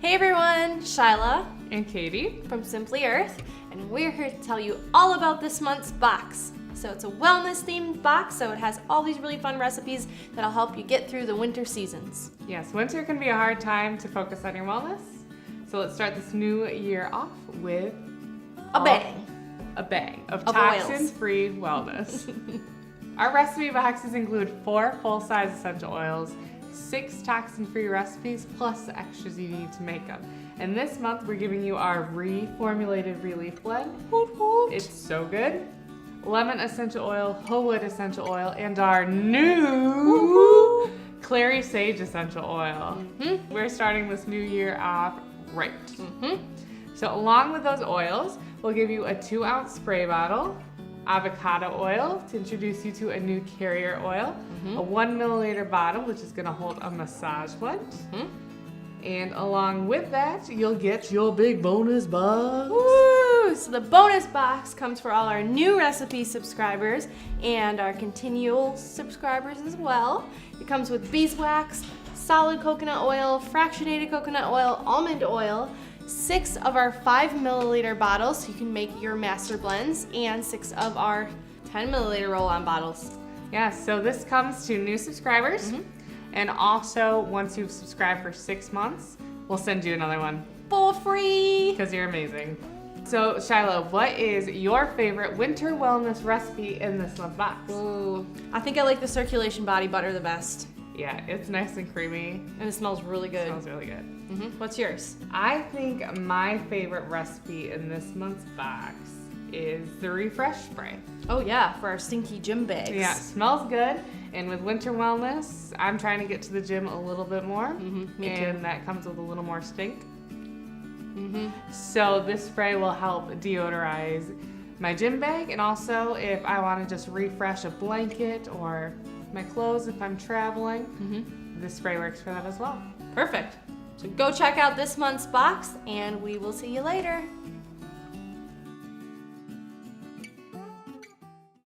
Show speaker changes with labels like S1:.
S1: Hey everyone, Shyla
S2: And Katie
S1: from Simply Earth, and we're here to tell you all about this month's box. So it's a wellness themed box, so it has all these really fun recipes that'll help you get through the winter seasons.
S2: Yes, winter can be a hard time to focus on your wellness. So let's start this new year off with
S1: A bang.
S2: A bang of
S1: Of
S2: toxin-free wellness. Our recipe boxes include 4 full-size essential oils, 6 toxin-free recipes, plus the extras you need to make them. And this month we're giving you our reformulated relief blend. It's so good. Lemon essential oil, whole wood essential oil, and our new Clary Sage Essential Oil. We're starting this new year off right. So along with those oils, we'll give you a 2-ounce spray bottle, avocado oil to introduce you to a new carrier oil, a 1 milliliter bottle which is going to hold a massage blend, and along with that you'll get your big bonus box.
S1: Woo! So the bonus box comes for all our new recipe subscribers and our continual subscribers as well. It comes with beeswax, solid coconut oil, fractionated coconut oil, almond oil, 6 of our 5 milliliter bottles so you can make your master blends, and 6 of our 10 milliliter roll-on bottles.
S2: Yeah, so this comes to new subscribers, and also once you've subscribed for 6 months, we'll send you another one.
S1: For free!
S2: Because you're amazing. So Shiloh, what is your favorite winter wellness recipe in this month box?
S1: Ooh, I think I like the circulation body butter the best.
S2: Yeah, it's nice and creamy.
S1: And it smells really good.
S2: It smells really good.
S1: What's yours?
S2: I think my favorite recipe in this month's box is the refresh spray.
S1: Oh yeah, for our stinky gym bags.
S2: Yeah, it smells good. And with winter wellness, I'm trying to get to the gym a little bit more.
S1: Me too.
S2: And that comes with a little more stink. So this spray will help deodorize my gym bag, and also if I want to just refresh a blanket or my clothes if I'm traveling, this spray works for that as well.
S1: Perfect. So go check out this month's box, and we will see you later.